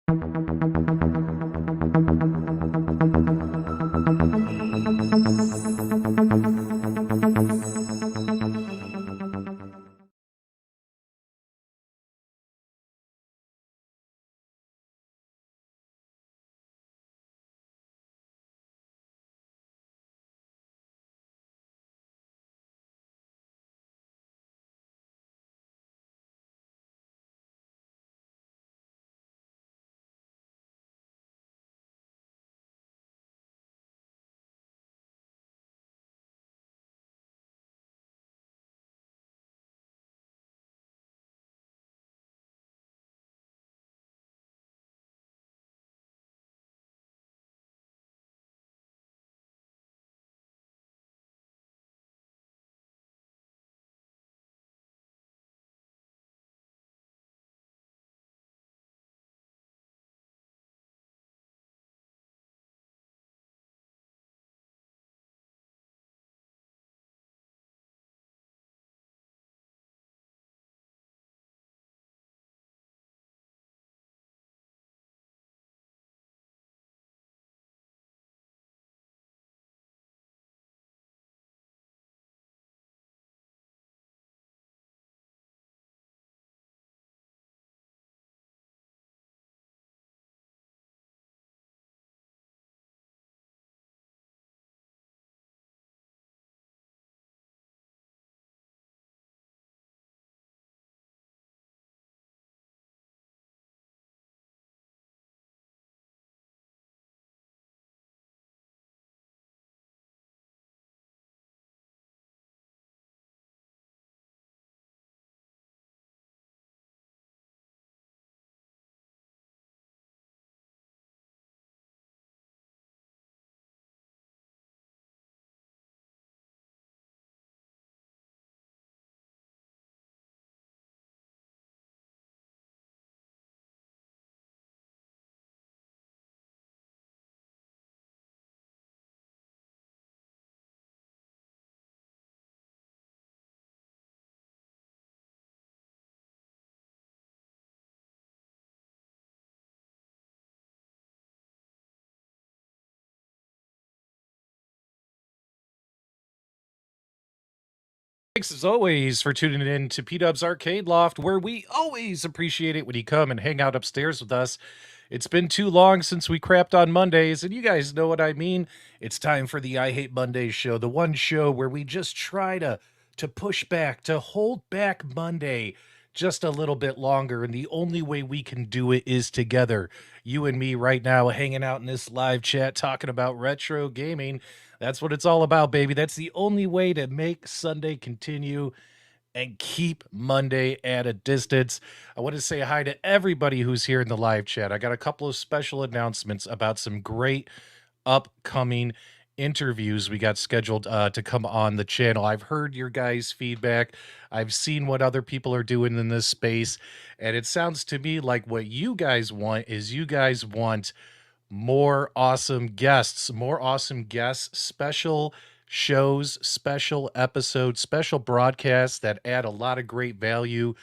Thanks as always for tuning in to PDubs Arcade Loft, where we always appreciate it when you come and hang out upstairs with us. It's been too long since we crapped on Mondays, and you guys know what I mean. It's time for the I Hate Mondays show, the one show where we just try to push back, to hold back Monday just a little bit longer, and the only way we can do it is together. You and me right now hanging out in this live chat talking about retro gaming. That's what it's all about, baby. That's the only way to make Sunday continue and keep Monday at a distance. I want to say hi to everybody who's here in the live chat. I got a couple of special announcements about some great upcoming interviews we got scheduled to come on the channel. I've heard your guys' feedback. I've seen what other people are doing in this space, and it sounds to me like what you guys want is you guys want more awesome guests, special shows, special episodes, special broadcasts that add a lot of great value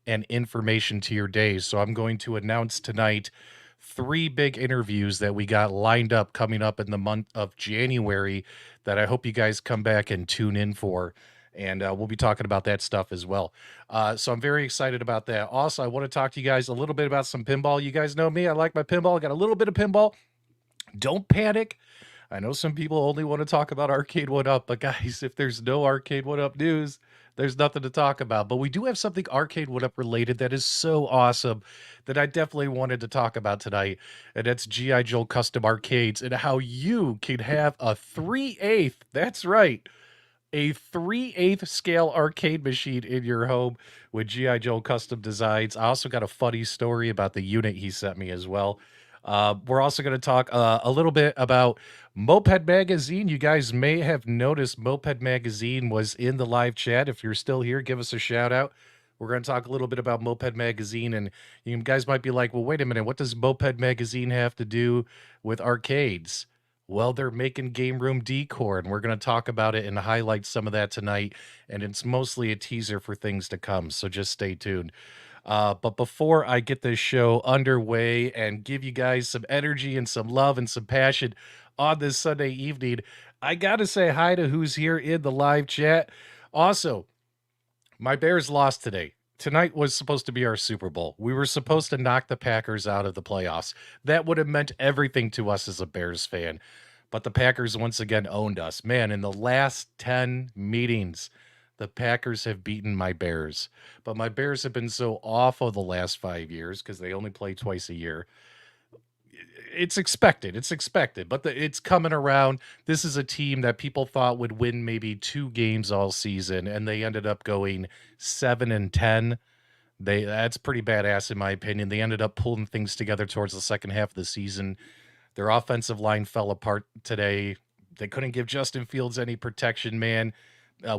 and information to your days. So I'm going to announce tonight three big interviews that we got lined up coming up in the month of January that I hope you guys come back and tune in for. And we'll be talking about that stuff as well. So I'm very excited about that. Also, I want to talk to you guys a little bit about some pinball. You guys know me. I like my pinball. I got a little bit of pinball. Don't panic. I know some people only want to talk about Arcade One Up, but guys, if there's no Arcade One Up news, there's nothing to talk about. But we do have something Arcade One Up related that is so awesome that I definitely wanted to talk about tonight, and that's G.I. Joe Custom Arcades and how you can have a 3/8, that's right, a 3/8 scale arcade machine in your home with G.I. Joe Custom Designs. I also got a funny story about the unit he sent me as well. We're also going to talk a little bit about Moped Magazine. You guys may have noticed Moped Magazine was in the live chat. If you're still here, give us a shout out. We're going to talk a little bit about Moped Magazine, and you guys might be like, well, wait a minute, what does Moped Magazine have to do with arcades? Well, they're making game room decor, and we're going to talk about it and highlight some of that tonight. And it's mostly a teaser for things to come, so just stay tuned. But before I get this show underway and give you guys some energy and some love and some passion on this Sunday evening, I got to say hi to who's here in the live chat. Also, my Bears lost today. Tonight was supposed to be our Super Bowl. We were supposed to knock the Packers out of the playoffs. That would have meant everything to us as a Bears fan. But the Packers once again owned us. Man, in the last 10 meetings, the Packers have beaten my Bears. But my Bears have been so awful the last 5 years because they only play twice a year. It's expected. It's expected, but it's coming around. This is a team that people thought would win maybe 2 games all season, and they ended up going 7-10. That's pretty badass in my opinion. They ended up pulling things together towards the second half of the season. Their offensive line fell apart today. They couldn't give Justin Fields any protection, man.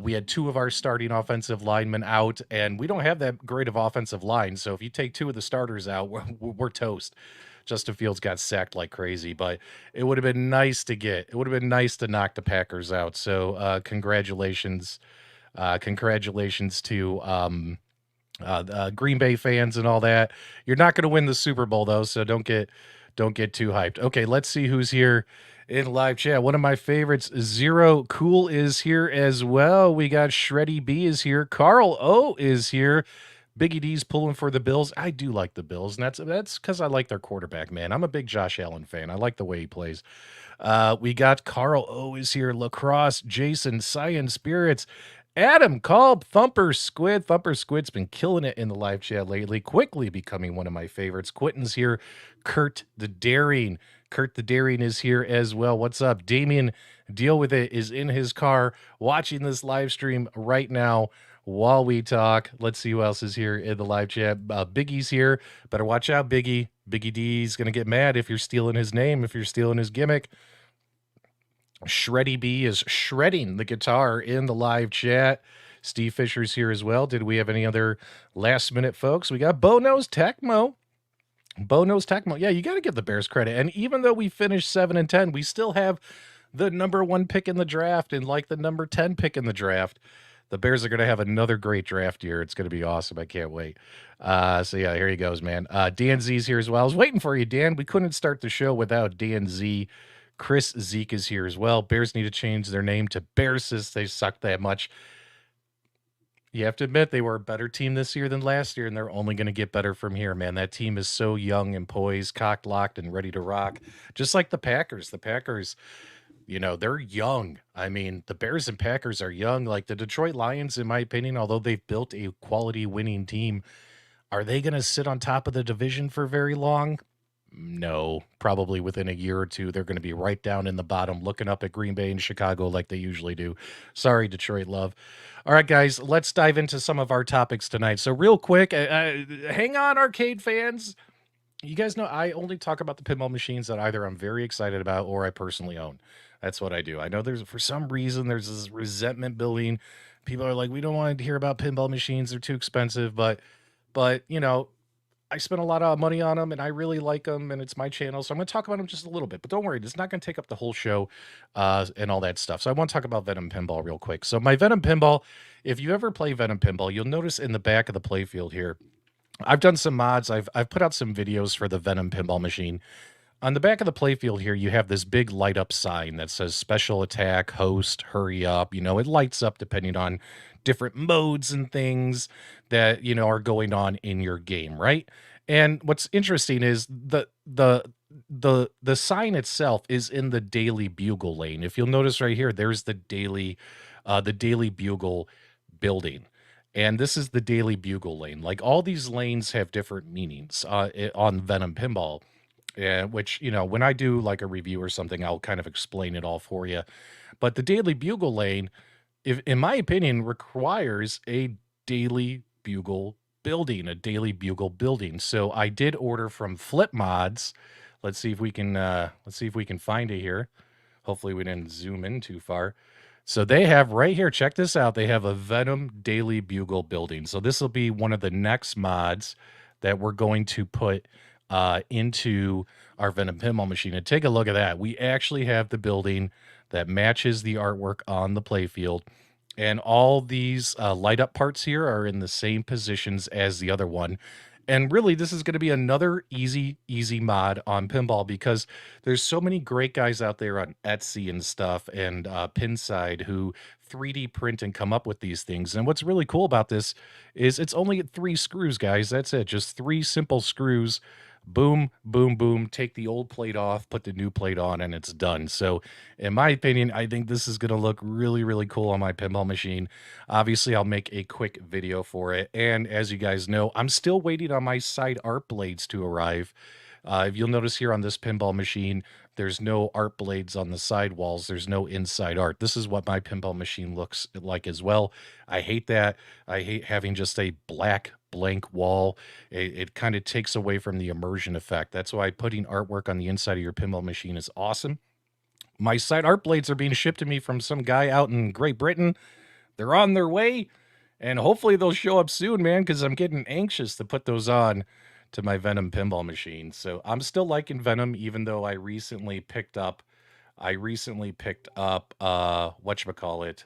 We had 2 of our starting offensive linemen out, and we don't have that great of offensive line. So if you take 2 of the starters out, we're toast. Justin Fields got sacked like crazy, but it would have been nice to knock the Packers out. So congratulations to Green Bay fans and all that. You're not going to win the Super Bowl though, so don't get too hyped. Okay, let's see who's here in live chat. One of my favorites, Zero Cool, is here as well. We got Shreddy B is here. Carl O is here. Biggie D's pulling for the Bills. I do like the Bills, and that's because I like their quarterback, man. I'm a big Josh Allen fan. I like the way he plays. We got Carl O is here. Lacrosse, Jason, Cyan Spirits, Adam, Kalb, Thumper Squid. Thumper Squid's been killing it in the live chat lately, quickly becoming one of my favorites. Quentin's here. Kurt the Daring. Kurt the Daring is here as well. What's up? Damien, Deal With It, is in his car watching this live stream right now while we talk. Let's see who else is here in the live chat. Biggie's here. Better watch out, Biggie. Biggie D's going to get mad if you're stealing his name, if you're stealing his gimmick. Shreddy B is shredding the guitar in the live chat. Steve Fisher's here as well. Did we have any other last minute folks? We got Bono's Tecmo. Yeah, you got to give the Bears credit. And even though we finished 7-10, we still have the number 1 pick in the draft and like the number 10 pick in the draft. The Bears are going to have another great draft year. It's going to be awesome. I can't wait. So yeah, here he goes, man. Dan Z's here as well. I was waiting for you, Dan. We couldn't start the show without Dan Z. Chris Zeke is here as well. Bears need to change their name to Bearsis. They suck that much. You have to admit they were a better team this year than last year, and they're only going to get better from here, man. That team is so young and poised, cocked, locked, and ready to rock. Just like the Packers. The Packers, they're young. I mean, the Bears and Packers are young. Like the Detroit Lions, in my opinion, although they've built a quality winning team, are they going to sit on top of the division for very long? No, probably within a year or two, they're going to be right down in the bottom, looking up at Green Bay and Chicago like they usually do. Sorry, Detroit love. All right, guys, let's dive into some of our topics tonight. So real quick, hang on, arcade fans. You guys know I only talk about the pinball machines that either I'm very excited about or I personally own. That's what I do. I know for some reason, there's this resentment building. People are like, we don't want to hear about pinball machines. They're too expensive. But I spent a lot of money on them and I really like them and it's my channel. So I'm going to talk about them just a little bit, but don't worry, it's not going to take up the whole show and all that stuff. So I want to talk about Venom Pinball real quick. So my Venom Pinball, if you ever play Venom Pinball, you'll notice in the back of the playfield here, I've done some mods. I've put out some videos for the Venom Pinball machine. On the back of the playfield here, you have this big light up sign that says special attack, host, hurry up. It lights up depending on different modes and things that, are going on in your game, right? And what's interesting is the sign itself is in the Daily Bugle lane. If you'll notice right here, there's the Daily Bugle building. And this is the Daily Bugle lane. Like all these lanes have different meanings on Venom Pinball. Which, when I do like a review or something, I'll kind of explain it all for you. But the Daily Bugle lane, in my opinion, requires a Daily Bugle building. So I did order from Flip Mods. Let's see if we can find it here. Hopefully we didn't zoom in too far. So they have right here, check this out. They have a Venom Daily Bugle building. So this will be one of the next mods that we're going to put into our Venom Pinball machine. And take a look at that. We actually have the building that matches the artwork on the playfield. And all these light up parts here are in the same positions as the other one. And really, this is going to be another easy mod on pinball because there's so many great guys out there on Etsy and stuff and Pinside who 3D print and come up with these things. And what's really cool about this is it's only 3 screws, guys. That's it. Just 3 simple screws. Boom, boom, boom. Take the old plate off, put the new plate on, and it's done. So, in my opinion, I think this is going to look really cool on my pinball machine. Obviously, I'll make a quick video for it. And as you guys know, I'm still waiting on my side art blades to arrive. If you'll notice here on this pinball machine, there's no art blades on the side walls. There's no inside art. This is what my pinball machine looks like as well. I hate that. I hate having just a black blank wall. It kind of takes away from the immersion effect. That's why putting artwork on the inside of your pinball machine is awesome. My side art blades are being shipped to me from some guy out in Great Britain. They're on their way, and hopefully they'll show up soon, man, because I'm getting anxious to put those on to my Venom pinball machine. So I'm still liking Venom, even though I recently picked up whatchamacallit,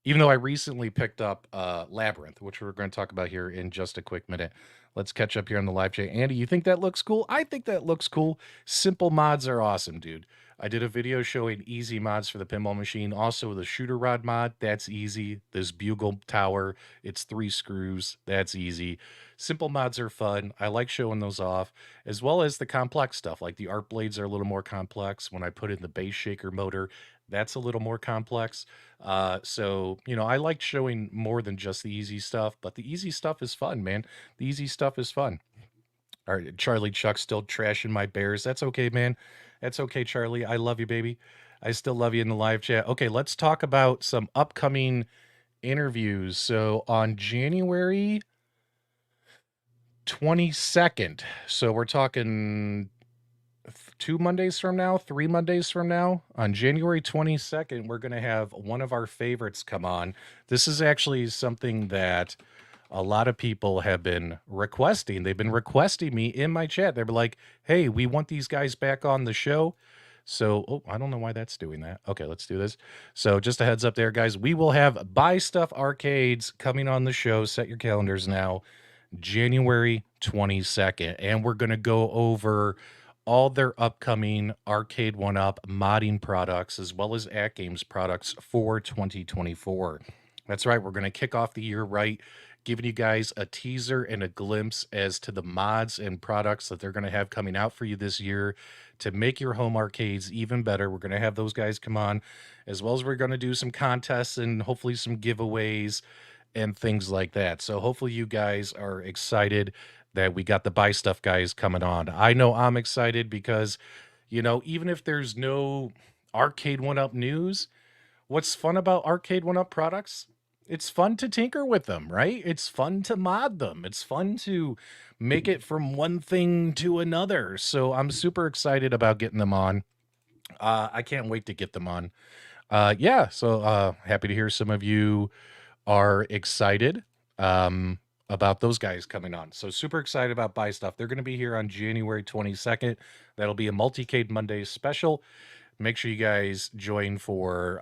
even though I recently picked up Labyrinth, which we're going to talk about here in just a quick minute. Let's catch up here on the live chat. Andy, you think that looks cool? I think that looks cool. Simple mods are awesome, dude. I did a video showing easy mods for the pinball machine. Also, the shooter rod mod, that's easy. This bugle tower, it's 3 screws. That's easy. Simple mods are fun. I like showing those off, as well as the complex stuff. Like the art blades are a little more complex. When I put in the base shaker motor, that's a little more complex. So, I like showing more than just the easy stuff, but the easy stuff is fun, man. The easy stuff is fun. All right, Charlie Chuck still trashing my bears. That's okay, man. That's okay, Charlie. I love you, baby. I still love you in the live chat. Okay, let's talk about some upcoming interviews. So on January 22nd, so we're talking 2 Mondays from now, 3 Mondays from now, on January 22nd, we're going to have one of our favorites come on. This is actually something that a lot of people have been requesting. They've been requesting me in my chat. They're like, hey, we want these guys back on the show. So, I don't know why that's doing that. Okay, let's do this. So, just a heads up there, guys. We will have Buy Stuff Arcades coming on the show. Set your calendars now, January 22nd. And we're going to go over all their upcoming Arcade 1-Up modding products, as well as AtGames products for 2024. That's right. We're going to kick off the year right, giving you guys a teaser and a glimpse as to the mods and products that they're going to have coming out for you this year to make your home arcades even better. We're going to have those guys come on, as well as we're going to do some contests and hopefully some giveaways and things like that. So hopefully you guys are excited that we got the Buy Stuff guys coming on. I know I'm excited because, even if there's no Arcade 1-Up news, what's fun about Arcade 1-Up products? It's fun to tinker with them, right? It's fun to mod them. It's fun to make it from one thing to another. So I'm super excited about getting them on. I can't wait to get them on. So happy to hear some of you are excited about those guys coming on. So super excited about Buy Stuff. They're going to be here on January 22nd. That'll be a Multicade Monday special. Make sure you guys join for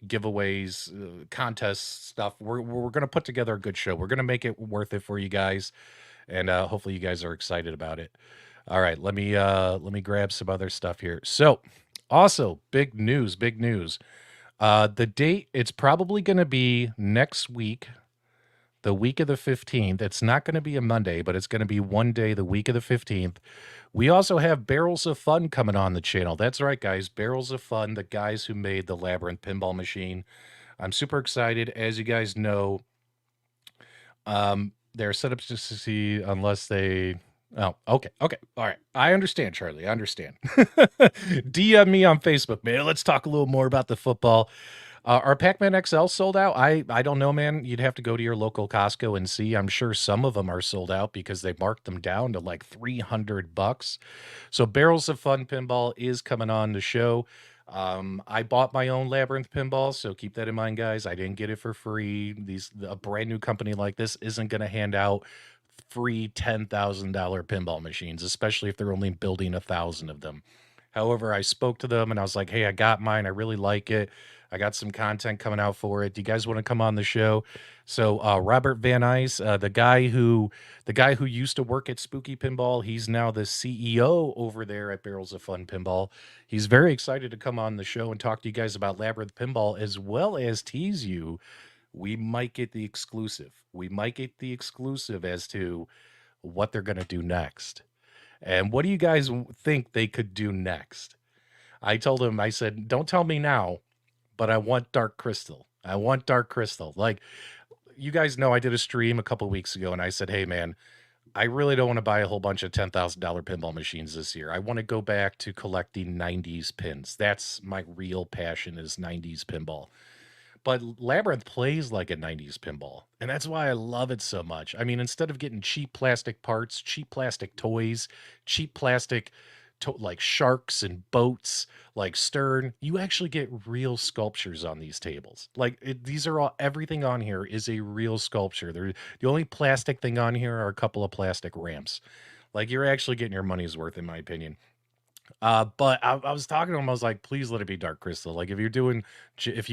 giveaways, contests, stuff. We're going to put together a good show. We're going to make it worth it for you guys, and hopefully you guys are excited about it. All right, let me grab some other stuff here. So, also big news. The date, it's probably going to be next week, the week of the 15th. It's not going to be a Monday, but it's going to be one day, the week of the 15th. We also have Barrels of Fun coming on the channel. That's right, guys. Barrels of Fun, the guys who made the Labyrinth Pinball machine. I'm super excited. As you guys know, they're set up just to see unless they... Oh, okay. All right. I understand, Charlie. I understand. DM me on Facebook, man. Let's talk a little more about the football. Are Pac-Man XL sold out? I don't know, man. You'd have to go to your local Costco and see. I'm sure some of them are sold out because they marked them down to like $300. So Barrels of Fun Pinball is coming on the show. I bought my own Labyrinth Pinball, so keep that in mind, guys. I didn't get it for free. A brand new company like this isn't going to hand out free $10,000 pinball machines, especially if they're only building 1,000 of them. However, I spoke to them and I was like, "Hey, I got mine. I really like it. I got some content coming out for it. Do you guys want to come on the show?" So, Robert Van Ice, the guy who used to work at Spooky Pinball, he's now the CEO over there at Barrels of Fun Pinball. He's very excited to come on the show and talk to you guys about Labyrinth Pinball as well as tease you. We might get the exclusive. We might get the exclusive as to what they're going to do next. And what do you guys think they could do next? I told him, I said, don't tell me now, but I want Dark Crystal. I want Dark Crystal. Like, you guys know I did a stream a couple weeks ago and I said, hey, man, I really don't want to buy a whole bunch of $10,000 pinball machines this year. I want to go back to collecting 90s pins. That's my real passion is 90s pinball. But Labyrinth plays like a 90s pinball, and that's why I love it so much. I mean, instead of getting cheap plastic parts, cheap plastic toys, cheap plastic like sharks and boats like Stern, you actually get real sculptures on these tables. Like these are all everything on here is a real sculpture. The only plastic thing on here are a couple of plastic ramps. Like you're actually getting your money's worth, in my opinion. But I was talking to him. I was like, please let it be Dark Crystal. Like, if you're doing, if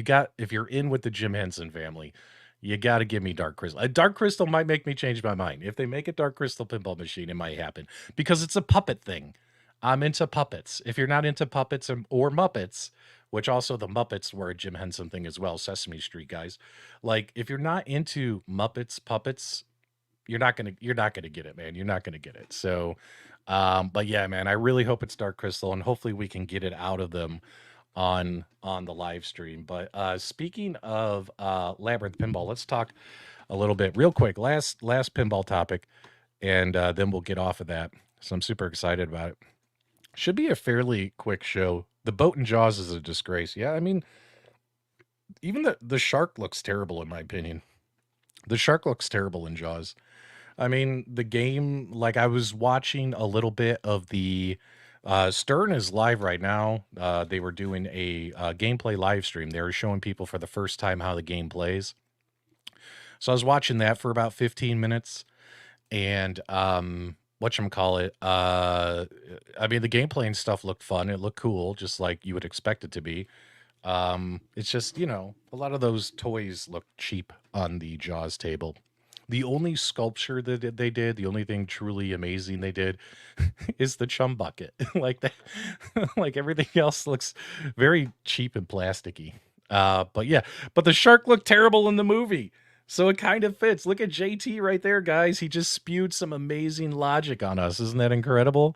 you're in with the Jim Henson family, you got to give me Dark Crystal. Dark Crystal might make me change my mind. If they make a Dark Crystal pinball machine, it might happen because it's a puppet thing. I'm into puppets. If you're not into puppets or Muppets, which also the Muppets were a Jim Henson thing as well, Sesame Street guys. Like, if you're not into Muppets, puppets, you're not gonna get it, man. You're not gonna get it. So, but yeah, man, I really hope it's Dark Crystal, and hopefully we can get it out of them on the live stream. But speaking of Labyrinth Pinball, let's talk a little bit real quick. Last pinball topic, and then we'll get off of that. So I'm super excited about it. Should be a fairly quick show. The boat and Jaws is a disgrace. Yeah, I mean, even the shark looks terrible in my opinion. The shark looks terrible in Jaws. I mean, the game, like I was watching a little bit of the Stern is live right now. They were doing a gameplay live stream. They were showing people for the first time how the game plays. So I was watching that for about 15 minutes and whatchamacallit, I mean the gameplay and stuff looked fun. It looked cool, just like you would expect it to be. It's just, a lot of those toys look cheap on the Jaws table. The only sculpture that they did, the only thing truly amazing they did is the chum bucket. Like that, like everything else looks very cheap and plasticky. But yeah, but the shark looked terrible in the movie. So it kind of fits. Look at JT right there, guys. He just spewed some amazing logic on us. Isn't that incredible?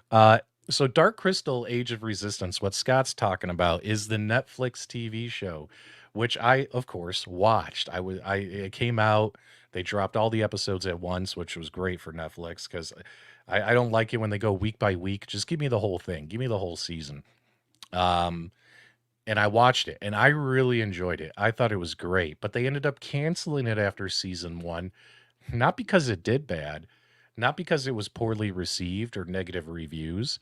Uh, so Dark Crystal Age of Resistance, what Scott's talking about is the Netflix TV show, which I, of course, watched. It came out, they dropped all the episodes at once, which was great for Netflix because I don't like it when they go week by week. Just give me the whole thing. Give me the whole season. Um, and I watched it and I really enjoyed it. I thought it was great, but they ended up canceling it after season one, not because it did bad, not because it was poorly received or negative reviews.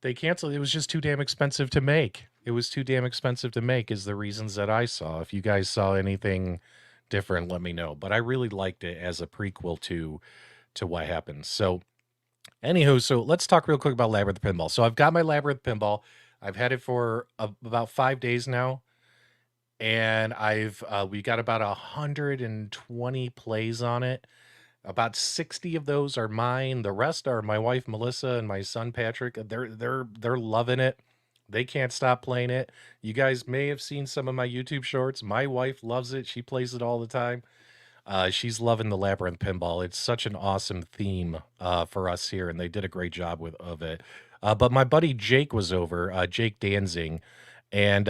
They canceled. It was just too damn expensive to make. It was too damn expensive to make is the reasons that I saw. If you guys saw anything different, let me know. But I really liked it as a prequel to what happens. So anywho, so let's talk real quick about Labyrinth Pinball. So I've got my Labyrinth Pinball. I've had it for about 5 days now, and we got about 120 plays on it. About 60 of those are mine. The rest are my wife Melissa and my son Patrick. They're loving it. They can't stop playing it. You guys may have seen some of my YouTube shorts. My wife loves it. She plays it all the time. She's loving the Labyrinth Pinball. It's such an awesome theme for us here, and they did a great job of it. But my buddy Jake was over, Jake Danzing, and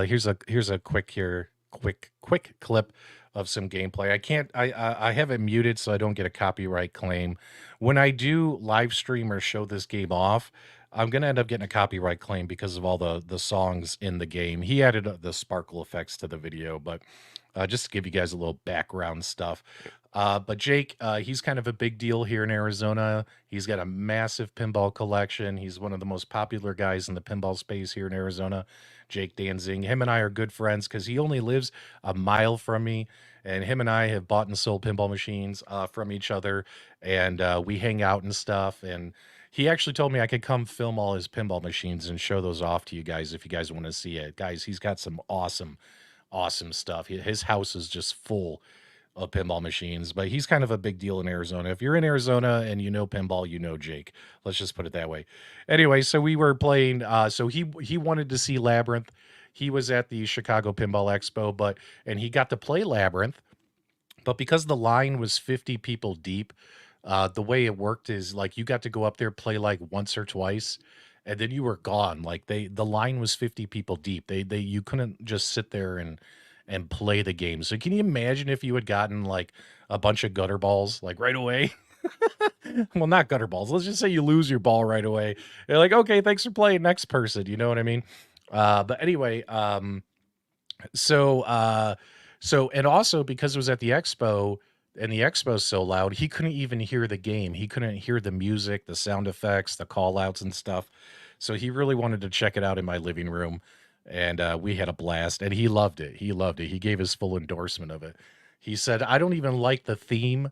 here's a quick clip of some gameplay. I can't I have it muted so I don't get a copyright claim. When I do live stream or show this game off, I'm gonna end up getting a copyright claim because of all the songs in the game. He added the sparkle effects to the video, but just to give you guys a little background stuff. But Jake, he's kind of a big deal here in Arizona. He's got a massive pinball collection. He's one of the most popular guys in the pinball space here in Arizona. Jake Danzing. Him and I are good friends because he only lives a mile from me. And him and I have bought and sold pinball machines from each other. And we hang out and stuff. And he actually told me I could come film all his pinball machines and show those off to you guys if you guys want to see it. Guys, he's got some awesome, awesome stuff. His house is just full of pinball machines, but he's kind of a big deal in Arizona. If you're in Arizona and you know pinball, you know Jake. Let's just put it that way. Anyway, so we were playing. So he wanted to see Labyrinth. He was at the Chicago Pinball Expo, and he got to play Labyrinth. But because the line was 50 people deep, the way it worked is like you got to go up there, play like once or twice, and then you were gone. Like the line was 50 people deep. They you couldn't just sit there and play the game. So can you imagine if you had gotten like a bunch of gutter balls like right away? Well, not gutter balls. Let's just say you lose your ball right away. You're like, okay, thanks for playing. Next person. You know what I mean? But anyway, so, and also because it was at the expo and the expo's so loud, he couldn't even hear the game. He couldn't hear the music, the sound effects, the call outs and stuff. So he really wanted to check it out in my living room. And we had a blast and he loved it. He loved it. He gave his full endorsement of it. He said, I don't even like the theme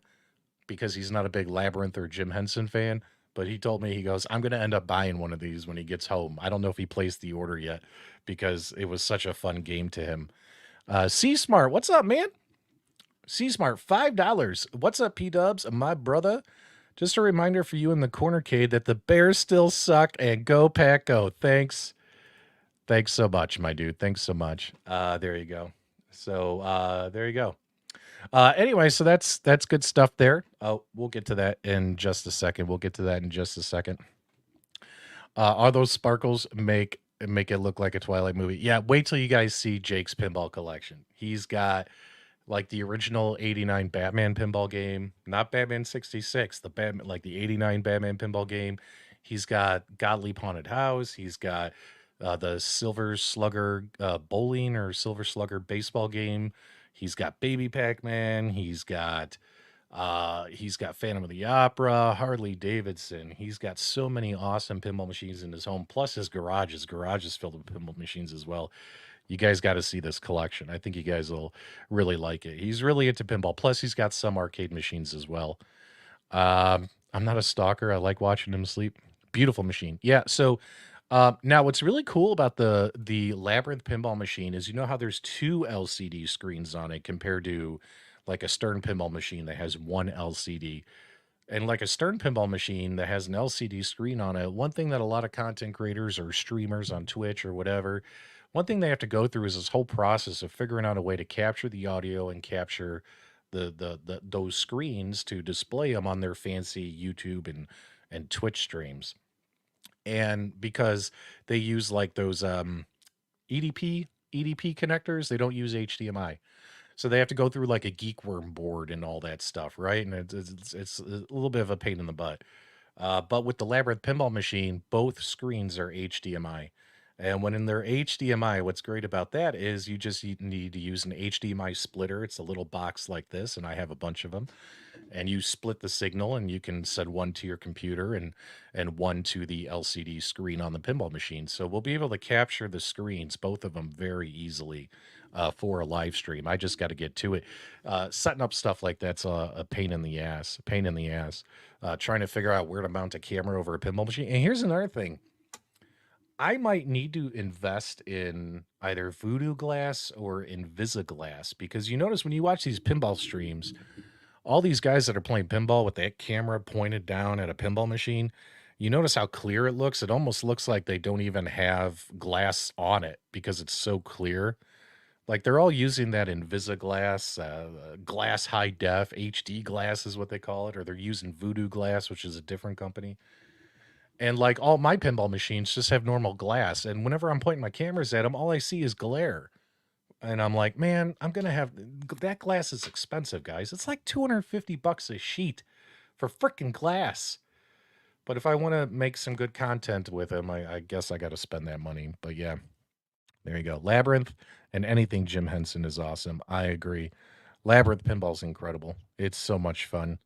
because he's not a big Labyrinth or Jim Henson fan. But he told me, he goes, I'm going to end up buying one of these when he gets home. I don't know if he placed the order yet because it was such a fun game to him. C Smart, what's up, man? C Smart, $5. What's up, PDubs? My brother. Just a reminder for you in the Cornercade that the Bears still suck and go Pack Go. Thanks. Thanks so much, my dude. Thanks so much. There you go. So there you go. Anyway, so that's good stuff there. Oh, we'll get to that in just a second. We'll get to that in just a second. Are those sparkles make it look like a Twilight movie? Yeah, wait till you guys see Jake's pinball collection. He's got like the original 89 Batman pinball game, not Batman 66, the Batman like the 89 Batman pinball game. He's got Gottlieb Haunted House. He's got the Silver Slugger bowling or Silver Slugger baseball game. He's got Baby Pac-Man. He's got Phantom of the Opera, Harley Davidson. He's got so many awesome pinball machines in his home. Plus his garage. His garage is filled with pinball machines as well. You guys got to see this collection. I think you guys will really like it. He's really into pinball. Plus he's got some arcade machines as well. I'm not a stalker. I like watching him sleep. Beautiful machine. Yeah. So now what's really cool about the Labyrinth pinball machine is you know how there's two LCD screens on it compared to like a Stern pinball machine that has one LCD. And like a Stern pinball machine that has an LCD screen on it, one thing that a lot of content creators or streamers on Twitch or whatever, one thing they have to go through is this whole process of figuring out a way to capture the audio and capture the those screens to display them on their fancy YouTube and Twitch streams. And because they use like those EDP connectors, they don't use HDMI. So they have to go through like a geek worm board and all that stuff, right? And it's a little bit of a pain in the butt. But with the Labyrinth pinball machine, both screens are HDMI. And when in their HDMI, what's great about that is you need to use an HDMI splitter. It's a little box like this, and I have a bunch of them. And you split the signal, and you can send one to your computer and one to the LCD screen on the pinball machine. So we'll be able to capture the screens, both of them, very easily for a live stream. I just got to get to it. Setting up stuff like that's a pain in the ass. A pain in the ass. Trying to figure out where to mount a camera over a pinball machine. And here's another thing. I might need to invest in either Voodoo Glass or Invisiglass because you notice when you watch these pinball streams, all these guys that are playing pinball with that camera pointed down at a pinball machine, you notice how clear it looks. It almost looks like they don't even have glass on it because it's so clear. Like they're all using that Invisiglass, glass high def, HD glass is what they call it, or they're using Voodoo Glass, which is a different company. And like all my pinball machines just have normal glass. And whenever I'm pointing my cameras at them, all I see is glare. And I'm like, man, I'm gonna have that glass is expensive, guys. It's like 250 bucks a sheet for freaking glass. But if I want to make some good content with them, I guess I got to spend that money. But yeah, there you go. Labyrinth and anything Jim Henson is awesome. I agree. Labyrinth Pinball's incredible. It's so much fun.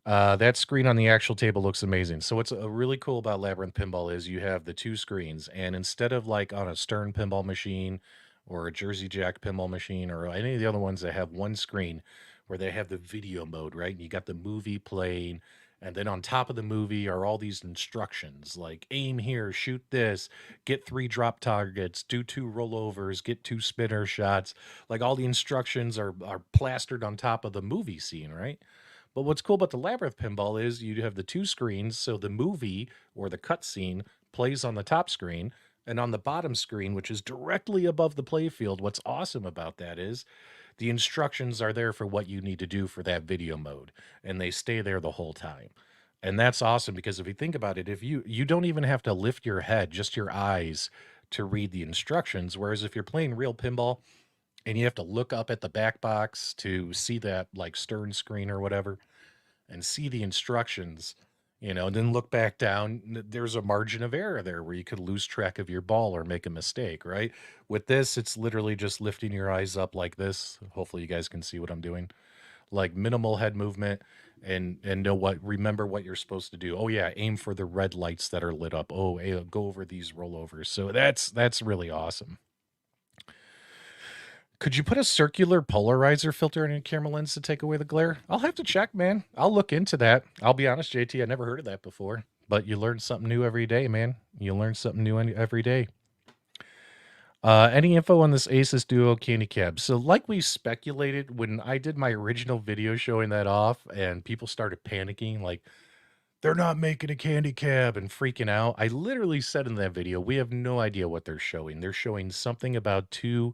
That screen on the actual table looks amazing. So what's really cool about Labyrinth Pinball is you have the two screens, and instead of like on a Stern pinball machine or a Jersey Jack pinball machine or any of the other ones that have one screen where they have the video mode, right? And you got the movie playing, and then on top of the movie are all these instructions like aim here, shoot this, get 3 drop targets, do 2 rollovers, get 2 spinner shots. Like all the instructions are plastered on top of the movie scene, right? But what's cool about the Labyrinth Pinball is you have the two screens, so the movie or the cutscene plays on the top screen, and on the bottom screen, which is directly above the playfield. What's awesome about that is the instructions are there for what you need to do for that video mode, and they stay there the whole time. And that's awesome because if you think about it, if you don't even have to lift your head, just your eyes to read the instructions. Whereas if you're playing real pinball and you have to look up at the back box to see that like stern screen or whatever and see the instructions, and then look back down, there's a margin of error there where you could lose track of your ball or make a mistake, right? With this, it's literally just lifting your eyes up like this. Hopefully you guys can see what I'm doing. Like minimal head movement and remember what you're supposed to do. Oh yeah, aim for the red lights that are lit up. Oh, go over these rollovers. So that's really awesome. Could you put a circular polarizer filter in your camera lens to take away the glare? I'll have to check, man. I'll look into that. I'll be honest, JT, I never heard of that before. But you learn something new every day, man. You learn something new every day. Any info on this Asus Duo candy cab? So, like we speculated when I did my original video showing that off, and people started panicking, like they're not making a candy cab and freaking out. I literally said in that video, we have no idea what they're showing. They're showing something about two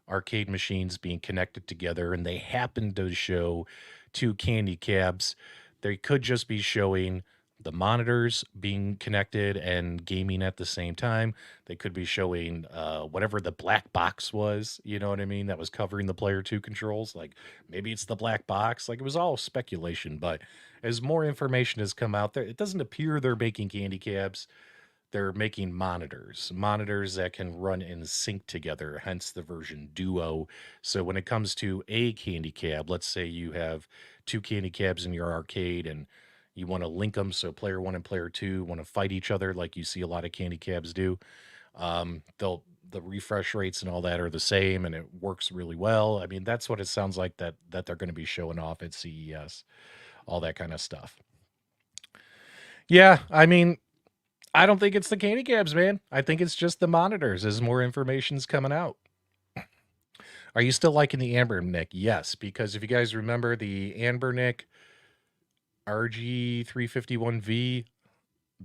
arcade machines being connected together, and they happen to show two candy cabs. They could just be showing the monitors being connected and gaming at the same time. They could be showing whatever the black box was, you know what I mean, that was covering the player two controls. Like maybe it's the black box. Like it was all speculation, but as more information has come out there, it doesn't appear they're making candy cabs. They're making monitors that can run in sync together, hence the version Duo. So when it comes to a candy cab, let's say you have two candy cabs in your arcade and you want to link them so player one and player two want to fight each other like you see a lot of candy cabs do. The refresh rates and all that are the same and it works really well. I mean, that's what it sounds like that they're going to be showing off at CES, all that kind of stuff. Yeah, I mean, I don't think it's the candy cabs, man. I think it's just the monitors as more information's coming out. Are you still liking the Ambernick? Yes, because if you guys remember the Ambernick RG351V,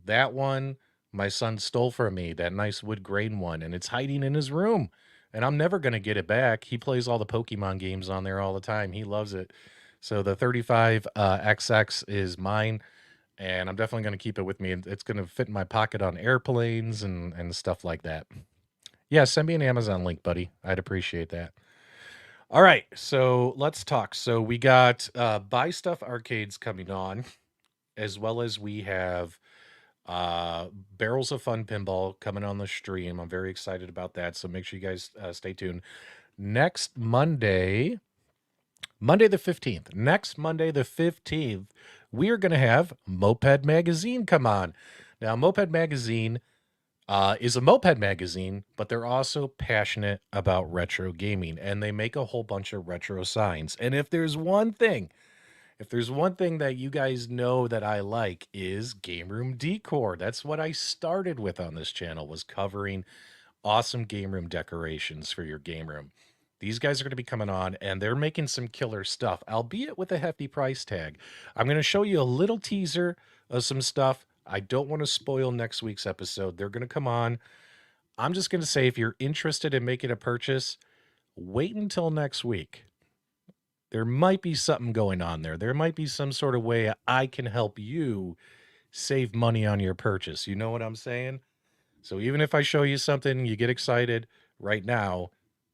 that one my son stole from me, that nice wood grain one, and it's hiding in his room. And I'm never going to get it back. He plays all the Pokemon games on there all the time. He loves it. So the 35 XX is mine, and I'm definitely going to keep it with me. It's going to fit in my pocket on airplanes and stuff like that. Yeah, send me an Amazon link, buddy. I'd appreciate that. All right, so let's talk. So we got Buy Stuff Arcades coming on, as well as we have Barrels of Fun Pinball coming on the stream. I'm very excited about that, so make sure you guys stay tuned. Next Monday the 15th. Next Monday the 15th, we are going to have Moped Magazine come on. Now, Moped Magazine is a moped magazine, but they're also passionate about retro gaming, and they make a whole bunch of retro signs. And if there's one thing that you guys know that I like is game room decor. That's what I started with on this channel, was covering awesome game room decorations for your game room. These guys are going to be coming on, and they're making some killer stuff, albeit with a hefty price tag. I'm going to show you a little teaser of some stuff. I don't want to spoil next week's episode. They're going to come on. I'm just going to say, if you're interested in making a purchase, wait until next week. There might be something going on there. There might be some sort of way I can help you save money on your purchase. You know what I'm saying? So even if I show you something, you get excited right now,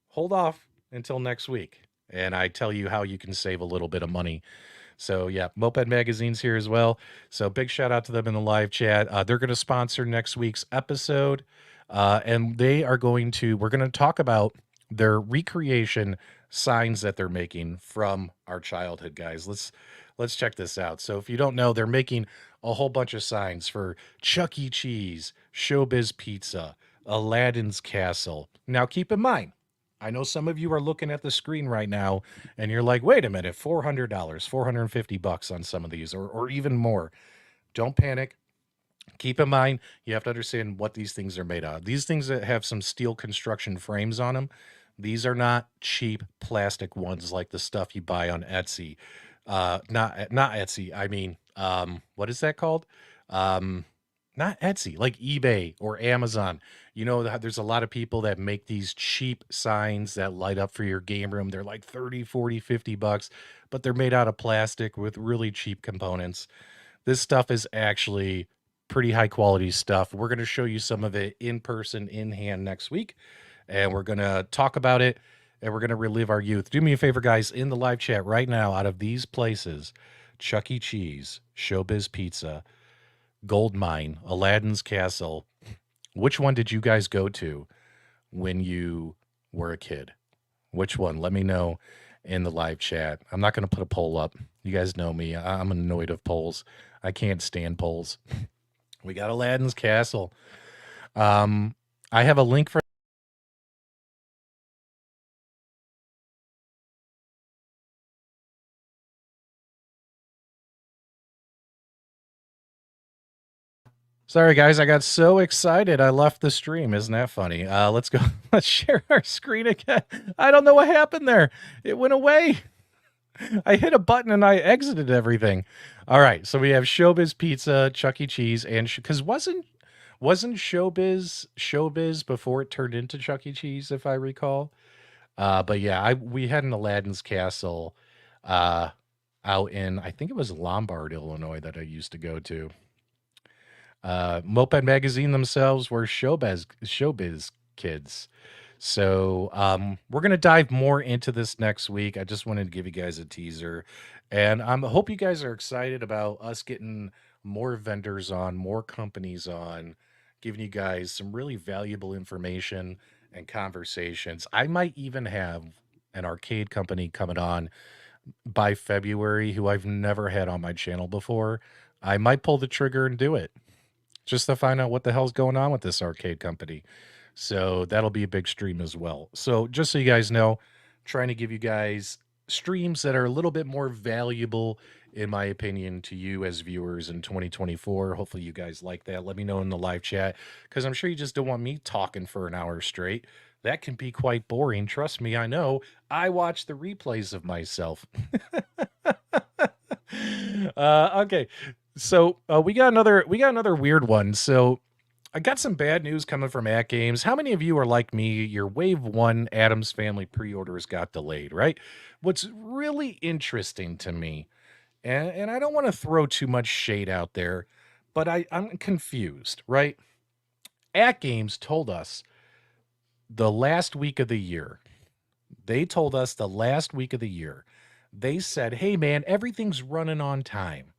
hold off until next week, and I tell you how you can save a little bit of money. So yeah, Moped Magazine's here as well. So big shout out to them in the live chat. They're going to sponsor next week's episode, and we're going to talk about their recreation signs that they're making from our childhood, guys. Let's check this out. So if you don't know, they're making a whole bunch of signs for Chuck E. Cheese, Showbiz Pizza, Aladdin's Castle. Now keep in mind, I know some of you are looking at the screen right now and you're like, wait a minute, $400, $450 on some of these, or even more. Don't panic. Keep in mind, you have to understand what these things are made of. These things that have some steel construction frames on them, these are not cheap plastic ones like the stuff you buy on Etsy. Not Etsy. I mean, what is that called? Um, Not Etsy, like eBay or Amazon. You know, there's a lot of people that make these cheap signs that light up for your game room. They're like 30, 40, $50, but they're made out of plastic with really cheap components. This stuff is actually pretty high quality stuff. We're going to show you some of it in person, in hand next week, and we're going to talk about it and we're going to relive our youth. Do me a favor, guys, in the live chat right now, out of these places, Chuck E. Cheese, Showbiz Pizza, Gold Mine, Aladdin's Castle, which one did you guys go to when you were a kid? Which one? Let me know in the live chat. I'm not going to put a poll up. You guys know me. I'm annoyed of polls. I can't stand polls. We got Aladdin's Castle. I have a link for. Sorry, guys. I got so excited. I left the stream. Isn't that funny? Let's go. Let's share our screen again. I don't know what happened there. It went away. I hit a button and I exited everything. All right. So we have Showbiz Pizza, Chuck E. Cheese, and because wasn't Showbiz before it turned into Chuck E. Cheese, if I recall. But yeah, we had an Aladdin's Castle uh, out in, I think it was Lombard, Illinois, that I used to go to. Moped Magazine themselves were showbiz kids. So we're gonna dive more into this next week. I just wanted to give you guys a teaser, and I hope you guys are excited about us getting more vendors on, more companies on, giving you guys some really valuable information and conversations. I might even have an arcade company coming on by February who I've never had on my channel before. I might pull the trigger and do it just to find out what the hell's going on with this arcade company. So that'll be a big stream as well. So just so you guys know, trying to give you guys streams that are a little bit more valuable, in my opinion, to you as viewers in 2024. Hopefully you guys like that. Let me know in the live chat, because I'm sure you just don't want me talking for an hour straight. That can be quite boring. Trust me, I know. I watch the replays of myself. Okay. So we got another weird one. So I got some bad news coming from AtGames. How many of you are like me? Your Wave 1 Addams Family pre-orders got delayed, right? What's really interesting to me, and I don't want to throw too much shade out there, but I'm confused, right? AtGames told us the last week of the year. They told us the last week of the year. They said, hey, man, everything's running on time.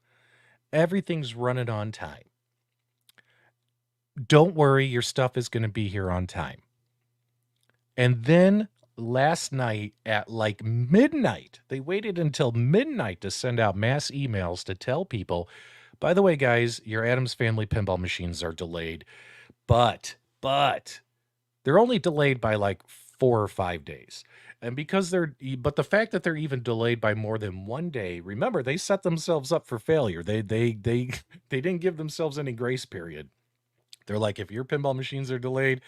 Everything's running on time. Don't worry, your stuff is going to be here on time. And then last night at like midnight, they waited until midnight to send out mass emails to tell people, by the way, guys, your Addams Family Pinball machines are delayed, but they're only delayed by like 4 or 5 days. And but the fact that they're even delayed by more than 1 day, remember, they set themselves up for failure. They didn't give themselves any grace period. They're like, if your pinball machines are delayed,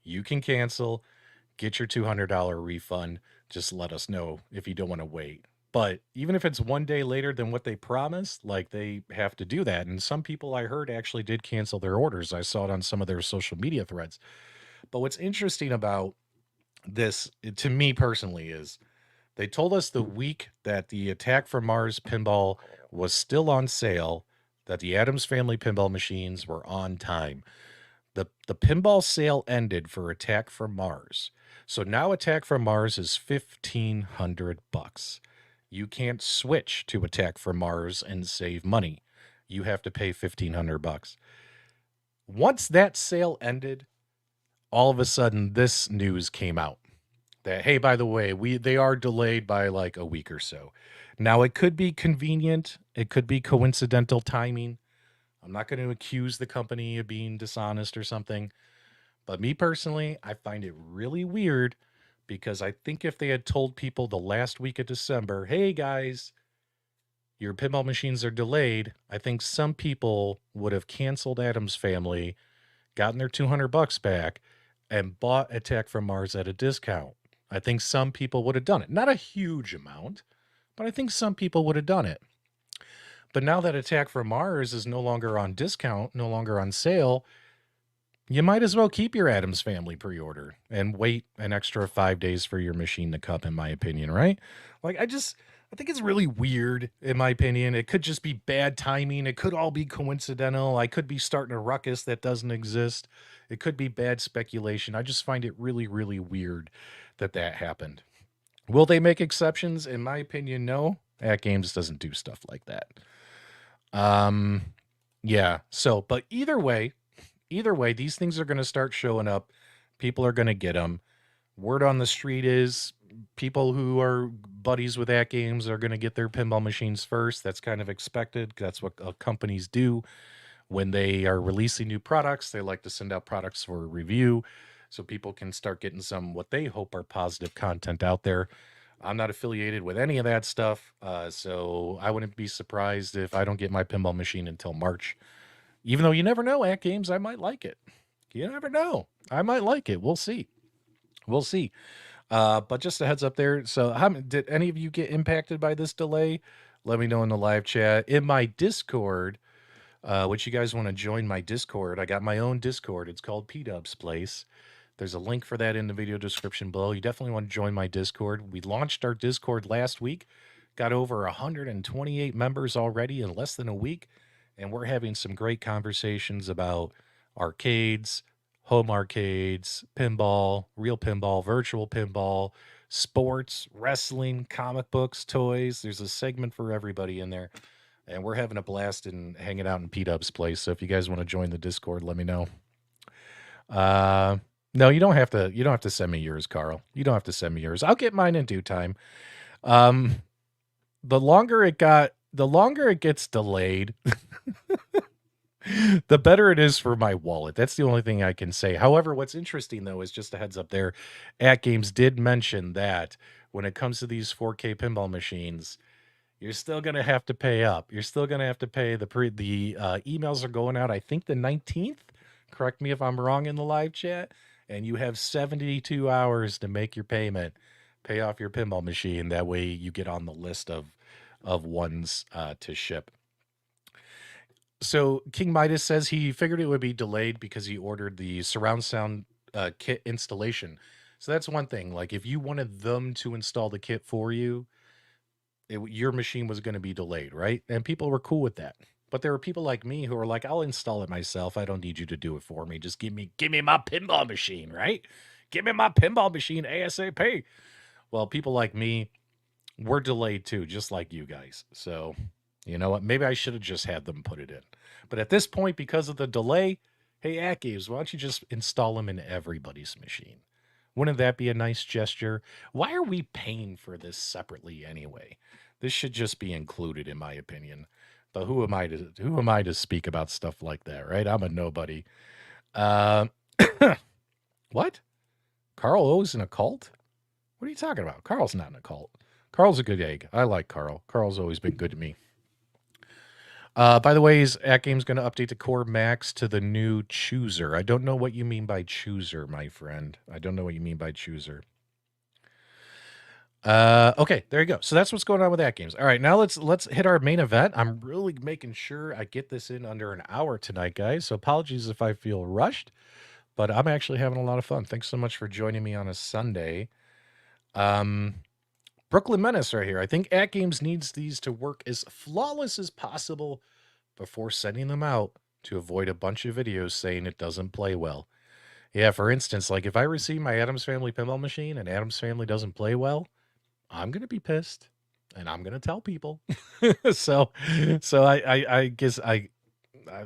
you can cancel, get your $200 refund. Just let us know if you don't want to wait. But even if it's 1 day later than what they promised, like, they have to do that. And some people I heard actually did cancel their orders. I saw it on some of their social media threads. But what's interesting about this, to me personally, is they told us the week that the Attack from Mars pinball was still on sale, that the Addams Family pinball machines were on time. The pinball sale ended for Attack from Mars. So now Attack from Mars is $1,500. You can't switch to Attack from Mars and save money. You have to pay $1,500. Once that sale ended, all of a sudden this news came out. that, hey, by the way, they are delayed by like a week or so. Now it could be convenient, it could be coincidental timing. I'm not going to accuse the company of being dishonest or something, but me personally, I find it really weird because I think if they had told people the last week of December, hey guys, your pinball machines are delayed, I think some people would have canceled Addams Family, gotten their $200 back, and bought Attack from Mars at a discount. I think some people would have done it. Not a huge amount, but I think some people would have done it. But now that Attack from Mars is no longer on discount, no longer on sale, you might as well keep your Addams Family pre-order and wait an extra 5 days for your machine to come, in my opinion, right? Like, I think it's really weird, in my opinion. It could just be bad timing. It could all be coincidental. I could be starting a ruckus that doesn't exist. It could be bad speculation. I just find it really, really weird that that happened. Will they make exceptions? In my opinion, no. AtGames doesn't do stuff like that. Um, yeah. So, but either way, these things are going to start showing up. People are going to get them. Word on the street is people who are buddies with AtGames are going to get their pinball machines first. That's kind of expected. That's what companies do when they are releasing new products. They like to send out products for review so people can start getting some what they hope are positive content out there. I'm not affiliated with any of that stuff, so I wouldn't be surprised if I don't get my pinball machine until March. Even though you never know, AtGames, I might like it. You never know. I might like it. We'll see. We'll see. But just a heads up there. So, did any of you get impacted by this delay? Let me know in the live chat. In my Discord, which you guys want to join my Discord, I got my own Discord. It's called PDubs Place. There's a link for that in the video description below. You definitely want to join my Discord. We launched our Discord last week, got over 128 members already in less than a week, and we're having some great conversations about arcades, home arcades, pinball, real pinball, virtual pinball, sports, wrestling, comic books, toys. There's a segment for everybody in there. And we're having a blast and hanging out in P-Dub's place. So if you guys want to join the Discord, let me know. No, you don't have to. You don't have to send me yours, Carl. You don't have to send me yours. I'll get mine in due time. The longer it gets delayed, the better it is for my wallet. That's the only thing I can say. However, what's interesting though is just a heads up there. AtGames did mention that when it comes to these 4K pinball machines, you're still gonna have to pay up. You're still gonna have to pay the emails are going out. I think the 19th. Correct me if I'm wrong in the live chat. And you have 72 hours to make your payment, pay off your pinball machine. That way you get on the list of ones to ship. So King Midas says he figured it would be delayed because he ordered the surround sound kit installation. So that's one thing. Like if you wanted them to install the kit for you, your machine was going to be delayed, right? And people were cool with that. But there were people like me who were like, I'll install it myself. I don't need you to do it for me. Just give me my pinball machine, right? Give me my pinball machine ASAP. Well, people like me were delayed too, just like you guys. So, you know what? Maybe I should have just had them put it in. But at this point, because of the delay, hey, AtGames, why don't you just install them in everybody's machine? Wouldn't that be a nice gesture? Why are we paying for this separately anyway? This should just be included, in my opinion. But who am I to speak about stuff like that, right? I'm a nobody. Uh, what? Carl O's in a cult? What are you talking about? Carl's not in a cult. Carl's a good egg. I like Carl. Carl's always been good to me. By the way, is AtGames going to update the Core Max to the new chooser? I don't know what you mean by chooser, my friend. I don't know what you mean by chooser. Okay, there you go. So that's what's going on with AtGames. All right, now let's hit our main event. I'm really making sure I get this in under an hour tonight, guys. So apologies if I feel rushed, but I'm actually having a lot of fun. Thanks so much for joining me on a Sunday. Brooklyn Menace right here. I think AtGames needs these to work as flawless as possible before sending them out to avoid a bunch of videos saying it doesn't play well. Yeah, for instance, like if I receive my Addams Family Pinball machine and Addams Family doesn't play well, I'm going to be pissed and I'm going to tell people. so I guess I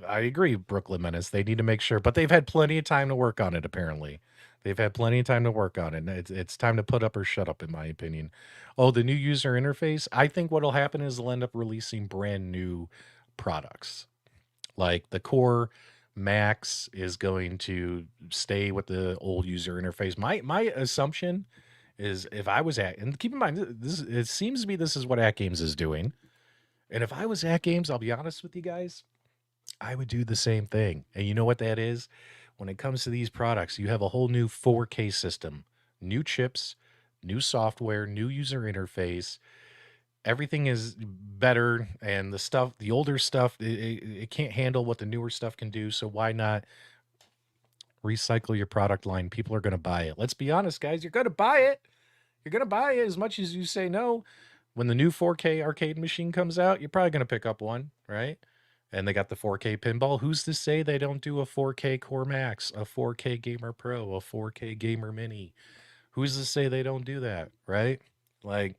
agree, Brooklyn Menace. They need to make sure, but they've had plenty of time to work on it, apparently. They've had plenty of time to work on it. It's time to put up or shut up, in my opinion. Oh, the new user interface. I think what'll happen is they'll end up releasing brand new products. Like the core Max is going to stay with the old user interface. My assumption is if I was at, and keep in mind this, it seems to me this is what AtGames is doing. And if I was AtGames, I'll be honest with you guys, I would do the same thing. And you know what that is? When it comes to these products, you have a whole new 4K system, new chips, new software, new user interface. Everything is better, and the older stuff, it can't handle what the newer stuff can do. So why not recycle your product line? People are going to buy it. Let's be honest, guys. You're going to buy it. You're going to buy it as much as you say no. When the new 4K arcade machine comes out, you're probably going to pick up one, right? And they got the 4K pinball. Who's to say they don't do a 4K Core Max, a 4K Gamer Pro, a 4K Gamer Mini? Who's to say they don't do that, right? Like,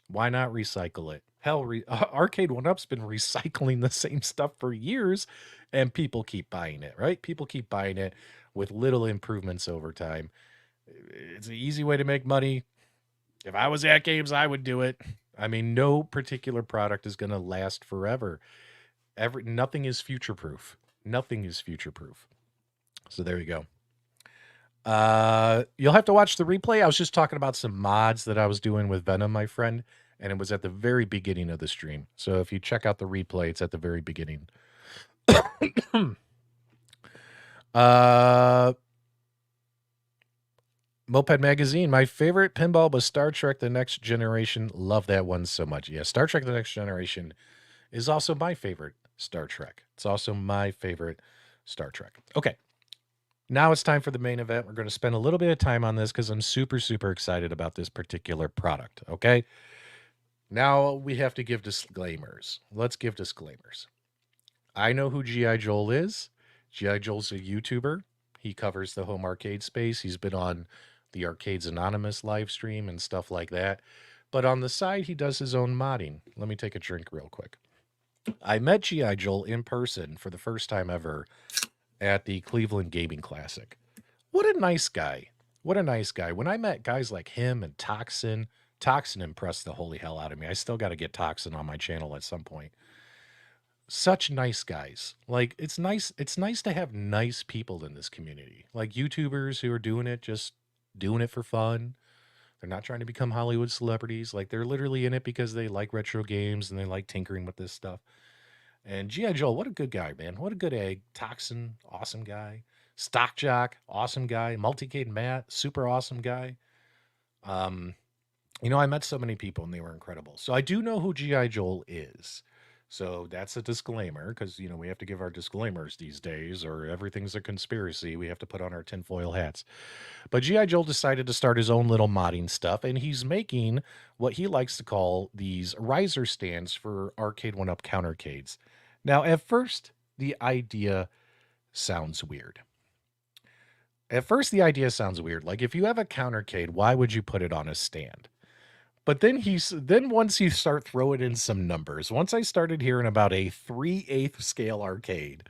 why not recycle it? Hell, Arcade 1-Up's been recycling the same stuff for years, and people keep buying it, right? People keep buying it with little improvements over time. It's an easy way to make money. If I was at games, I would do it. I mean, no particular product is going to last forever. Nothing is future proof. Nothing is future proof. So there you go. You'll have to watch the replay. I was just talking about some mods that I was doing with Venom, my friend, and it was at the very beginning of the stream. So if you check out the replay, it's at the very beginning. Moped Magazine. My favorite pinball was Star Trek The Next Generation. Love that one so much. Yeah, Star Trek The Next Generation is also my favorite Star Trek. It's also my favorite Star Trek. Okay. Now it's time for the main event. We're going to spend a little bit of time on this because I'm super, super excited about this particular product. Okay. Now we have to give disclaimers. Let's give disclaimers. I know who G.I. Joel is. G.I. Joel's a YouTuber. He covers the home arcade space. He's been on the Arcades Anonymous live stream and stuff like that. But on the side, he does his own modding. Let me take a drink real quick. I met G.I. Joel in person for the first time ever at the Cleveland Gaming Classic. What a nice guy. What a nice guy. When I met guys like him and Toxin impressed the holy hell out of me. I still got to get Toxin on my channel at some point. Such nice guys. Like, it's nice to have nice people in this community. Like YouTubers who are doing it, just doing it for fun. They're not trying to become Hollywood celebrities. Like, they're literally in it because they like retro games and they like tinkering with this stuff. And G.I. Joel, what a good guy, man. What a good egg. Toxin, awesome guy. Stock Jock, awesome guy. Multicade Matt, super awesome guy. I met so many people and they were incredible. So I do know who G.I. Joel is. So that's a disclaimer because, we have to give our disclaimers these days or everything's a conspiracy. We have to put on our tinfoil hats. But G.I. Joel decided to start his own little modding stuff, and he's making what he likes to call these riser stands for Arcade 1-Up countercades. Now, at first, the idea sounds weird. Like, if you have a countercade, why would you put it on a stand? But then once you start throwing in some numbers, once I started hearing about a 3/8 scale arcade,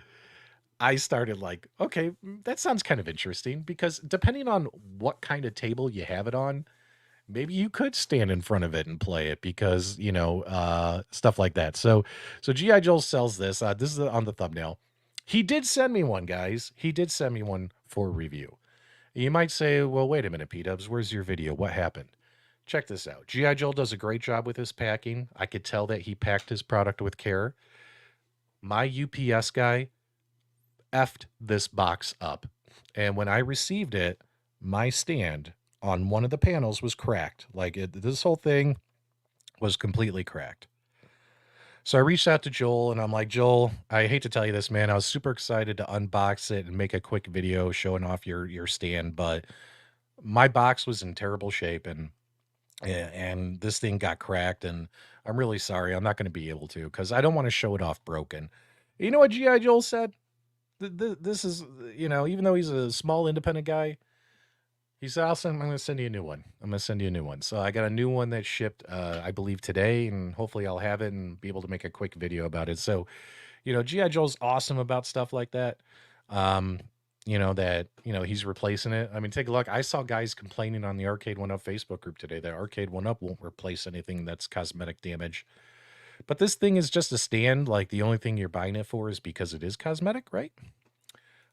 I started like, okay, that sounds kind of interesting because depending on what kind of table you have it on, maybe you could stand in front of it and play it because, stuff like that. So G.I. Joel sells this. This is on the thumbnail. He did send me one, guys. He did send me one for review. You might say, well, wait a minute, PDubs, where's your video? What happened? Check this out. G.I. Joel does a great job with his packing. I could tell that he packed his product with care. My UPS guy effed this box up. And when I received it, my stand on one of the panels was cracked. This whole thing was completely cracked. So I reached out to Joel and I'm like, Joel, I hate to tell you this, man. I was super excited to unbox it and make a quick video showing off your stand, but my box was in terrible shape and this thing got cracked and I'm really sorry. I'm not going to be able to because I don't want to show it off broken. You know what G.I. Joel said? This is, even though he's a small independent guy, he said, I'm going to send you a new one. So I got a new one that shipped, I believe today, and hopefully I'll have it and be able to make a quick video about it. So, G.I. Joel's awesome about stuff like that. that, he's replacing it. I mean, take a look. I saw guys complaining on the Arcade One Up Facebook group today that Arcade One Up won't replace anything that's cosmetic damage. But this thing is just a stand. Like, the only thing you're buying it for is because it is cosmetic, right?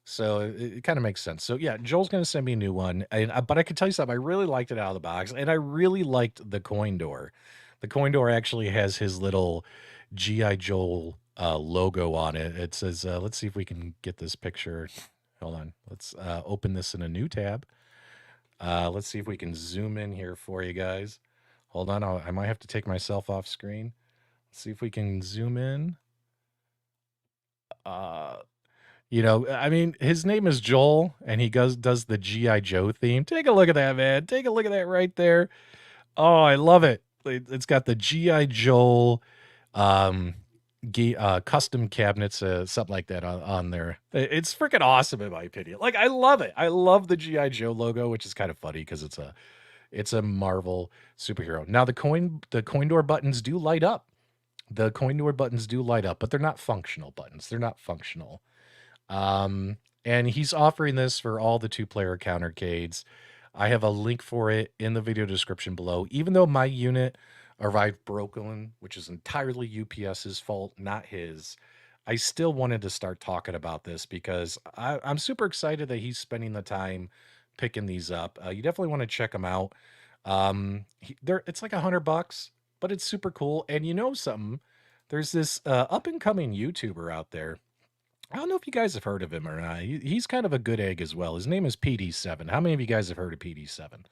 So it kind of makes sense. So yeah, Joel's going to send me a new one. But I can tell you something. I really liked it out of the box, and I really liked the coin door. The coin door actually has his little GI Joel logo on it. It says, let's see if we can get this picture. Hold on. Let's open this in a new tab. Let's see if we can zoom in here for you guys. Hold on. I might have to take myself off screen. Let's see if we can zoom in. I mean, his name is Joel, and he does the GI Joe theme. Take a look at that, man. Take a look at that right there. Oh, I love it. It's got the GI Joel um, custom cabinets, something like that on there. It's freaking awesome, in my opinion. Like, I love it. I love the GI Joe logo, which is kind of funny because it's a Marvel superhero. Now the coin door buttons do light up. The coin door buttons do light up, but they're not functional buttons. They're not functional. And he's offering this for all the 2-player countercades. I have a link for it in the video description below. Even though my unit arrived broken, which is entirely UPS's fault, not his, I still wanted to start talking about this because I'm super excited that he's spending the time picking these up. You definitely want to check them out. It's like $100, but it's super cool. And you know something? There's this up and coming YouTuber out there. I don't know if you guys have heard of him or not. He's kind of a good egg as well. His name is PD7. How many of you guys have heard of PD7?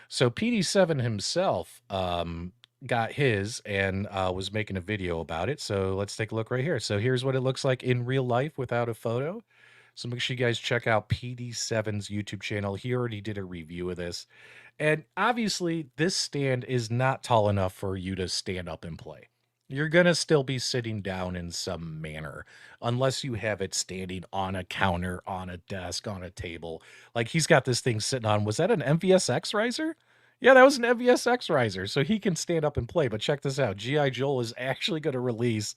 So PD7 himself got his and was making a video about it. So let's take a look right here. So here's what it looks like in real life without a photo. So make sure you guys check out PD7's YouTube channel. He already did a review of this. And obviously, this stand is not tall enough for you to stand up and play. You're going to still be sitting down in some manner unless you have it standing on a counter, on a desk, on a table. Like he's got this thing sitting on. Was that an MVSX riser? Yeah, that was an MVSX riser. So he can stand up and play. But check this out. G.I. Joel is actually going to release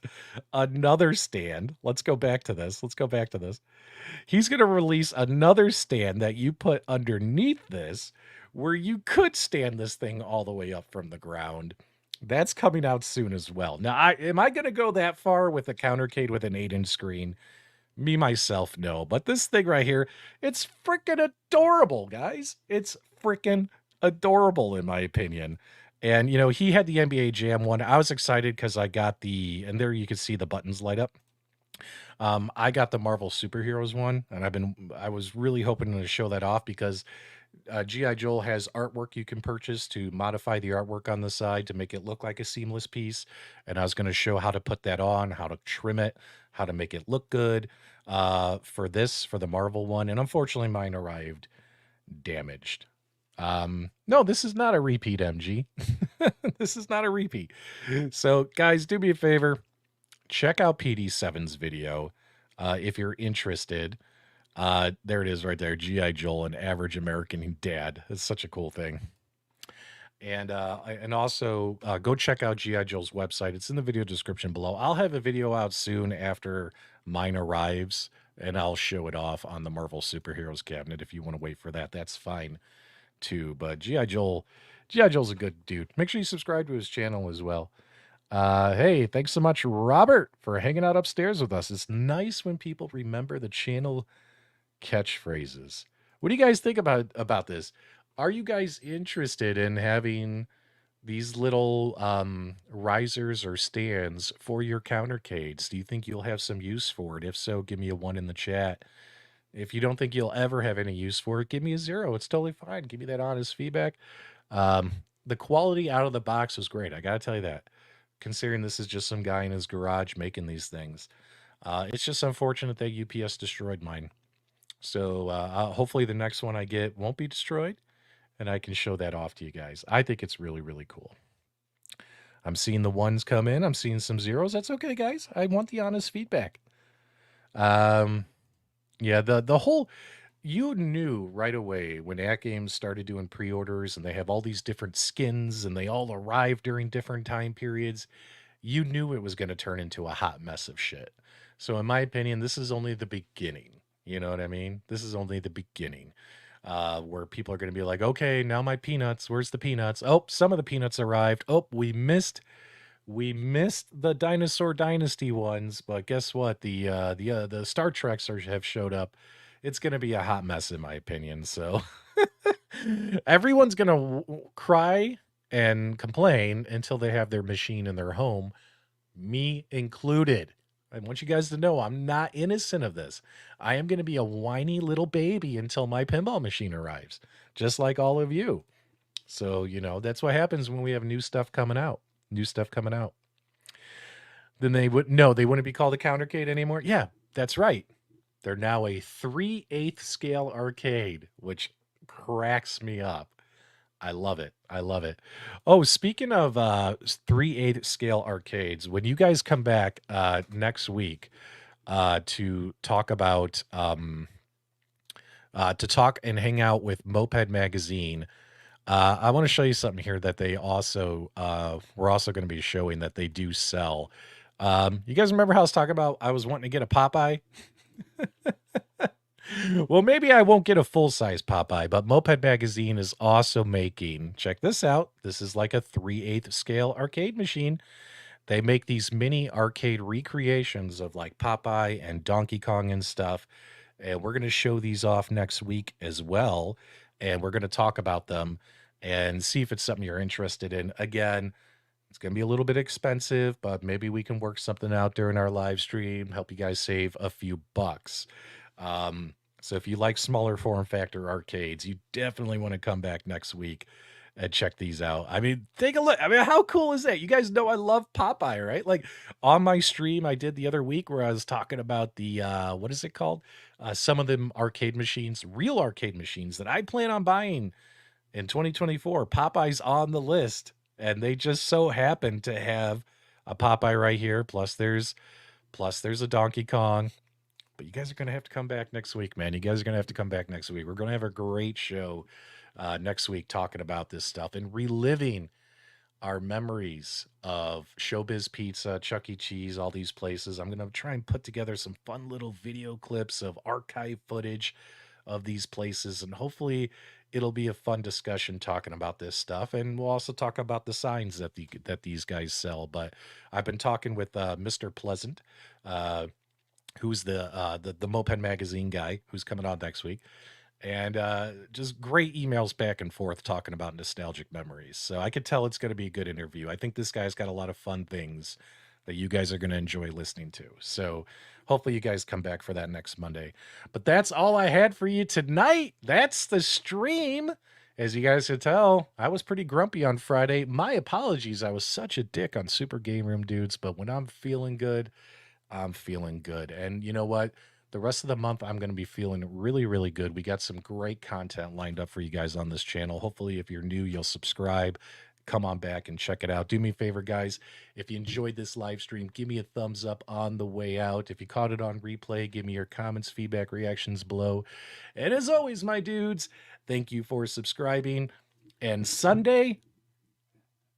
another stand. Let's go back to this. He's going to release another stand that you put underneath this where you could stand this thing all the way up from the ground. That's coming out soon as well. Now, am I going to go that far with a Countercade with an 8-inch screen? Me, myself, no. But this thing right here, it's freaking adorable, guys. It's freaking adorable, in my opinion. And, he had the NBA Jam one. I was excited because I got and there you can see the buttons light up. I got the Marvel Superheroes one, and I was really hoping to show that off because G.I. Joel has artwork you can purchase to modify the artwork on the side to make it look like a seamless piece. And I was going to show how to put that on, how to trim it, how to make it look good for the Marvel one. And unfortunately, mine arrived damaged. No, this is not a repeat, MG. This is not a repeat. So, guys, do me a favor. Check out PD7's video if you're interested. There it is right there. G.I. Joel, an average American dad. It's such a cool thing. And also go check out G.I. Joel's website. It's in the video description below. I'll have a video out soon after mine arrives, and I'll show it off on the Marvel Superheroes cabinet. If you want to wait for that, that's fine too. But G.I. Joel's a good dude. Make sure you subscribe to his channel as well. Hey, thanks so much, Robert, for hanging out upstairs with us. It's nice when people remember the channel catchphrases. What do you guys think about this? Are you guys interested in having these little risers or stands for your countercades? Do you think you'll have some use for it? If so, give me a 1 in the chat. If you don't think you'll ever have any use for it, give me a 0. It's totally fine. Give me that honest feedback. The quality out of the box was great. I got to tell you that. Considering this is just some guy in his garage making these things. It's just unfortunate that UPS destroyed mine. So hopefully the next one I get won't be destroyed, and I can show that off to you guys. I think it's really, really cool. I'm seeing the 1s come in. I'm seeing some 0s. That's okay, guys. I want the honest feedback. Yeah, the whole... You knew right away when AtGames started doing pre-orders and they have all these different skins and they all arrive during different time periods. You knew it was going to turn into a hot mess of shit. So in my opinion, this is only the beginning. You know what I mean? This is only the beginning, where people are going to be like, okay, now my peanuts. Where's the peanuts? Oh, some of the peanuts arrived. Oh, we missed the Dinosaur Dynasty ones, but guess what? The Star Treks have showed up. It's going to be a hot mess, in my opinion. So everyone's going to cry and complain until they have their machine in their home, me included. I want you guys to know I'm not innocent of this. I am going to be a whiny little baby until my pinball machine arrives, just like all of you. So, that's what happens when we have new stuff coming out. New stuff coming out. Then they wouldn't be called a Countercade anymore. Yeah, that's right. They're now a 3/8 scale arcade, which cracks me up. I love it. I love it. Oh, speaking of 3/8 scale arcades, when you guys come back next week to talk about to talk and hang out with Moped Magazine, I want to show you something here that we're also going to be showing that they do sell. You guys remember how I was talking about I was wanting to get a Popeye? Well, maybe I won't get a full-size Popeye, but Moped Magazine is also making, check this out. This is like a 3/8 scale arcade machine. They make these mini arcade recreations of like Popeye and Donkey Kong and stuff. And we're going to show these off next week as well. And we're going to talk about them and see if it's something you're interested in. Again, it's going to be a little bit expensive, but maybe we can work something out during our live stream, help you guys save a few bucks. So if you like smaller form factor arcades, you definitely want to come back next week and check these out. I mean, take a look. I mean, how cool is that? You guys know I love Popeye, right? Like on my stream I did the other week where I was talking about the what is it called? Some of them arcade machines, real arcade machines that I plan on buying in 2024. Popeye's on the list, and they just so happen to have a Popeye right here. Plus there's a Donkey Kong. But you guys are going to have to come back next week, man. You guys are going to have to come back next week. We're going to have a great show next week talking about this stuff and reliving our memories of Showbiz Pizza, Chuck E. Cheese, all these places. I'm going to try and put together some fun little video clips of archive footage of these places, and hopefully it'll be a fun discussion talking about this stuff. And we'll also talk about the signs that these guys sell. But I've been talking with Mr. Pleasant, who's the Moped Magazine guy, who's coming on next week. And just great emails back and forth talking about nostalgic memories. So I could tell it's going to be a good interview. I think this guy's got a lot of fun things that you guys are going to enjoy listening to. So hopefully you guys come back for that next Monday. But that's all I had for you tonight. That's the stream. As you guys can tell, I was pretty grumpy on Friday. My apologies. I was such a dick on Super Game Room dudes, but when I'm feeling good, I'm feeling good. And you know what? The rest of the month, I'm going to be feeling really, really good. We got some great content lined up for you guys on this channel. Hopefully, if you're new, you'll subscribe. Come on back and check it out. Do me a favor, guys. If you enjoyed this live stream, give me a thumbs up on the way out. If you caught it on replay, give me your comments, feedback, reactions below. And as always, my dudes, thank you for subscribing. And Sunday,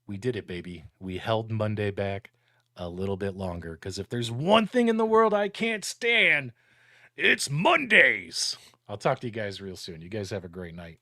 we did it, baby. We held Monday back a little bit longer, because if there's one thing in the world I can't stand, it's Mondays. I'll talk to you guys real soon. You guys have a great night.